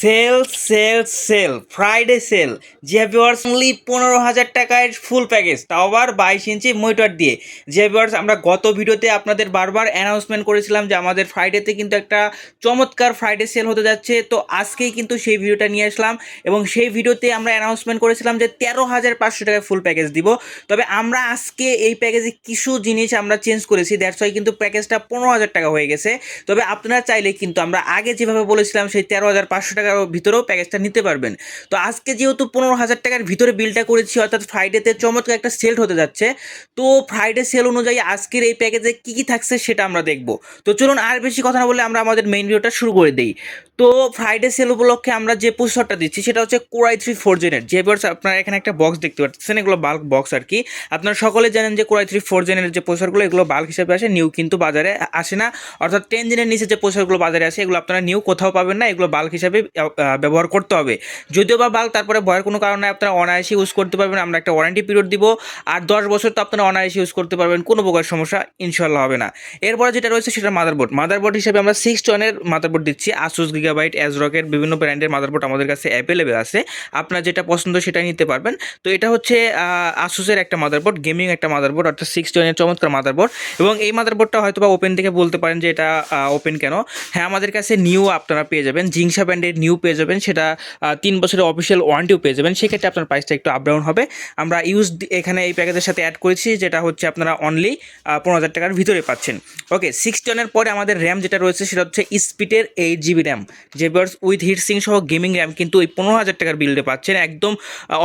Sell sale sale Friday sale যে viewers only 15,000 টাকায় full package, তাও আবার 22 ইঞ্চি মনিটর দিয়ে। যে ভিউয়ার্স আমরা গত ভিডিওতে আপনাদের বারবার অ্যানাউন্সমেন্ট করেছিলাম যে আমাদের ফ্রাইডেতে কিন্তু একটা চমৎকার ফ্রাইডে সেল হতে যাচ্ছে। তো আজকেই কিন্তু সেই ভিডিওটা নিয়ে আসলাম এবং সেই ভিডিওতে আমরা অ্যানাউন্সমেন্ট করেছিলাম যে 13,500 টাকায় ফুল প্যাকেজ দিব। তবে আমরা আজকে এই প্যাকেজে কিছু জিনিস আমরা চেঞ্জ করেছি, দ্যাটস ওয়াই কিন্তু প্যাকেজটা 15,000 টাকা হয়ে গেছে। তবে আপনারা চাইলে কিন্তু আমরা আগে যেভাবে বলেছিলাম সেই 13,500 টাকার ভিতরেও প্যাকেজটা নিতে পারবেন। তো আজকে যেহেতু 15,000 টাকার ভিতরে বিলটা করেছি, অর্থাৎ ফ্রাইডেতে চমৎকার একটা সেল হতে যাচ্ছে। তো ফ্রাইডে সেল অনুযায়ী আজকের এই প্যাকেজে কী কী থাকছে সেটা আমরা দেখব। তো চলুন আর বেশি কথা না বলে আমরা আমাদের মেইন ভিডিওটা শুরু করে দিই। তো ফ্রাইডে সেল উপলক্ষে আমরা যে প্রসেসরটা দিচ্ছি সেটা হচ্ছে Core i3 4 জেনের। যে ভিউয়ার্স আপনারা এখানে একটা বক্স দেখতে পাচ্ছেন, এগুলো বাল্ক বক্স আর কি। আপনারা সকলে জানেন যে Core i3 4 জেনের যে প্রসেসরগুলো এগুলো বাল্ক হিসেবে আসে, নিউ কিন্তু বাজারে আসে না। অর্থাৎ 10 জেনের নিচে যে প্রসেসরগুলো বাজারে আসে এগুলো আপনারা নিউ কোথাও পাবেন না, এগুলো বাল্ক হিসাবে ব্যবহার করতে হবে। যদিও বা বাল্ক, তারপরে ভয়ের কোনো কারণে আপনারা অনায়াসে ইউজ করতে পারবেন। আমরা একটা ওয়ারেন্টি পিরিয়ড দিব, আর 10 বছর তো আপনারা অনায়াসে ইউজ করতে পারবেন, কোনো প্রকার সমস্যা ইনশাল্লাহ হবে না। এরপরে যেটা রয়েছে সেটা মাদারবোর্ড হিসেবে আমরা 6 টনের মাদারবোর্ড দিচ্ছি। Asus Gigabyte, ASRock বিভিন্ন ব্র্যান্ডের মাদারবোর্ড আমাদের কাছে অ্যাভেলেবেল আছে, আপনার যেটা পছন্দ সেটা নিতে পারবেন। তো এটা হচ্ছে আসুসের একটা মাদারবোর্ড, গেমিং একটা মাদারবোর্ড, অর্থাৎ 6 টনের চমৎকার মাদারবোর্ড। এবং এই মাদারবোর্ডটা হয়তো বা ওপেন থেকে বলতে পারেন যে এটা ওপেন কেন। হ্যাঁ, আমাদের কাছে নিউ আপনারা পেয়ে যাবেন, জিংসা ব্র্যান্ডের নিউ পেয়ে যাবেন, সেটা 3 বছরের অফিসিয়াল ওয়ারেন্টিও পেয়ে যাবেন। সেক্ষেত্রে আপনার প্রাইসটা একটু আপ ডাউন হবে। আমরা এখানে এই প্যাকেজের সাথে অ্যাড করেছি, যেটা হচ্ছে আপনারা অনলি 15,000 টাকার ভিতরে পাচ্ছেন। ওকে, 6 টনের পরে আমাদের র্যাম যেটা রয়েছে সেটা হচ্ছে স্পিডের 8GB র্যাম, যে বার্স উইথ হিটসিং সহ গেমিং র্যাম কিন্তু ওই 15,000 টাকার বিল্ডে পাচ্ছেন। একদম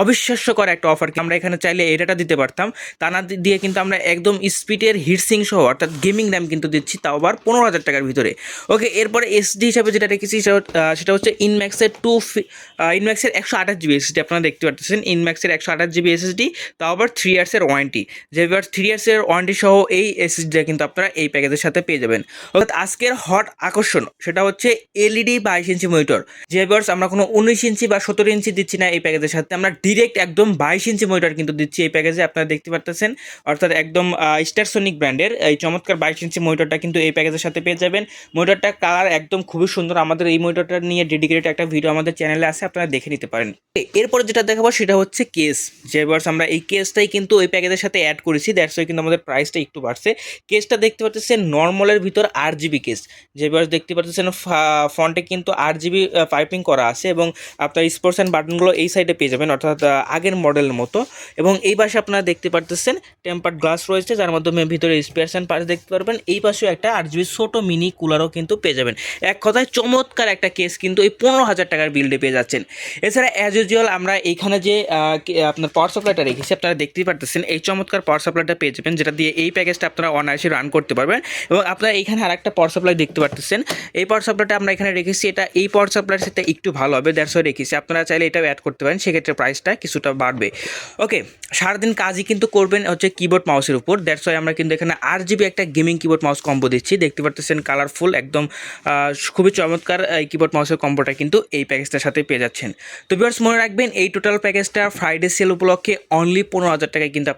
অবিশ্বাস্যকর একটা অফার। আমরা এখানে চাইলে এটাটা দিতে পারতাম, তা না দিয়ে কিন্তু আমরা একদম স্পিডের হিটসিং সহ অর্থাৎ গেমিং র্যাম কিন্তু দিচ্ছি, তাও আবার 15,000 টাকার ভিতরে। ওকে, এরপরে এসডি হিসাবে যেটা রেখেছি সেটা হচ্ছে ইনম্যাক্সের 128GB এসএসডি। আপনারা দেখতে পাচ্ছেন ইনম্যাক্সের 128GB এসএসডি, তাও আবার 3 ইয়ার্সের ওয়ারেন্টি। যে 3 ইয়ার্সের ওয়ারেন্টি সহ এই এসএসডিটা কিন্তু আপনারা এই প্যাকেজের সাথে পেয়ে যাবেন। অর্থাৎ আজকের হট আকর্ষণ সেটা হচ্ছে এলইডি 22 ইঞ্চি মনিটর। যে ভিউয়ার্স আমরা কোনো 19 ইঞ্চি বা 17 ইঞ্চি দিচ্ছি না এই প্যাকেজের সাথে, আমরা ডিরেক্ট একদম 22 ইঞ্চি মনিটর কিন্তু দিচ্ছি এই প্যাকেজে। আপনারা দেখতে পাচ্ছেন, অর্থাৎ একদম স্টারসোনিক ব্র্যান্ডের এই চমৎকার 22 ইঞ্চি মনিটরটা কিন্তু এই প্যাকেজের সাথে পেয়ে যাবেন। মনিটরটা কালার একদম খুবই সুন্দর। আমাদের এই মনিটরটা নিয়ে ডেডিকেটেড একটা ভিডিও আমাদের চ্যানেলে আছে, আপনারা দেখে নিতে পারেন। এরপরে যেটা দেখাবো সেটা হচ্ছে কেস। যে ভিউয়ার্স আমরা এই কেসটাই কিন্তু ওই প্যাকেজের সাথে অ্যাড করেছি, দ্যাটস ওয়াই কিন্তু আমাদের প্রাইসটা একটু বাড়ছে। কেসটা দেখতে পাচ্ছেন নর্মালের ভিতর 8GB কেস। যে ভিউয়ার্স দেখতে পাচ্ছেন ফ্রন্টে কিন্তু 8GB পাইপিং করা আছে এবং আপনার স্পোর্টস অ্যান্ড বাটনগুলো এই সাইডে পেয়ে যাবেন, অর্থাৎ আগের মডেলের মতো। এবং এই পাশে আপনারা দেখতে পাচ্ছেন টেম্পার্ড গ্লাস রয়েছে, যার মাধ্যমে ভিতরে স্পেয়ার্স অ্যান্ড পার্টস দেখতে পারবেন। এই পাশেও একটা 8GB ছোট মিনি কুলারও কিন্তু পেয়ে যাবেন। এক কথায় চমৎকার একটা কেস কিন্তু এই 15,000 টাকার বিল্ডে পেয়ে যাচ্ছেন। এছাড়া অ্যাজ ইউজুয়াল আমরা এইখানে যে আপনার পাওয়ার সাপ্লাইটা রেখেছি, আপনারা দেখতেই পারতেছেন এই চমৎকার পাওয়ার সাপ্লাইটা পেয়ে যাবেন, যেটা দিয়ে এই প্যাকেজটা আপনারা অনায়াসে রান করতে পারবেন। এবং আপনারা এইখানে আর একটা পাওয়ার সাপ্লাই দেখতে পারতেছেন, এই পাওয়ার সাপ্লাইটা আমরা এখানে রেখেছি। এটা এই পাওয়ার সাপ্লাইয়ের সাথে একটু ভালো হবে, দ্যাটস ওয়াই রেখেছি। আপনারা চাইলে এটাও অ্যাড করতে পারেন, সেক্ষেত্রে প্রাইসটা কিছুটা বাড়বে। ওকে, সারাদিন কাজই কিন্তু করবেন হচ্ছে কিবোর্ড মাউসের উপর, দ্যাটস ওয়াই আমরা কিন্তু এখানে 8GB একটা গেমিং কিবোর্ড মাউস কম্বো দিচ্ছি। দেখতে পারতেছেন কালারফুল একদম খুবই চমৎকার এই কিবোর্ড মাউসের কম্বোটা কিন্তু এই প্যাকেজটার সাথে পেয়ে যাচ্ছেন। তো ভিউয়ার্স মনে রাখবেন, এই টোটাল প্যাকেজটা ফ্রাইডে সেল উপলক্ষে অনলি 15,000 টাকায় কিন্তু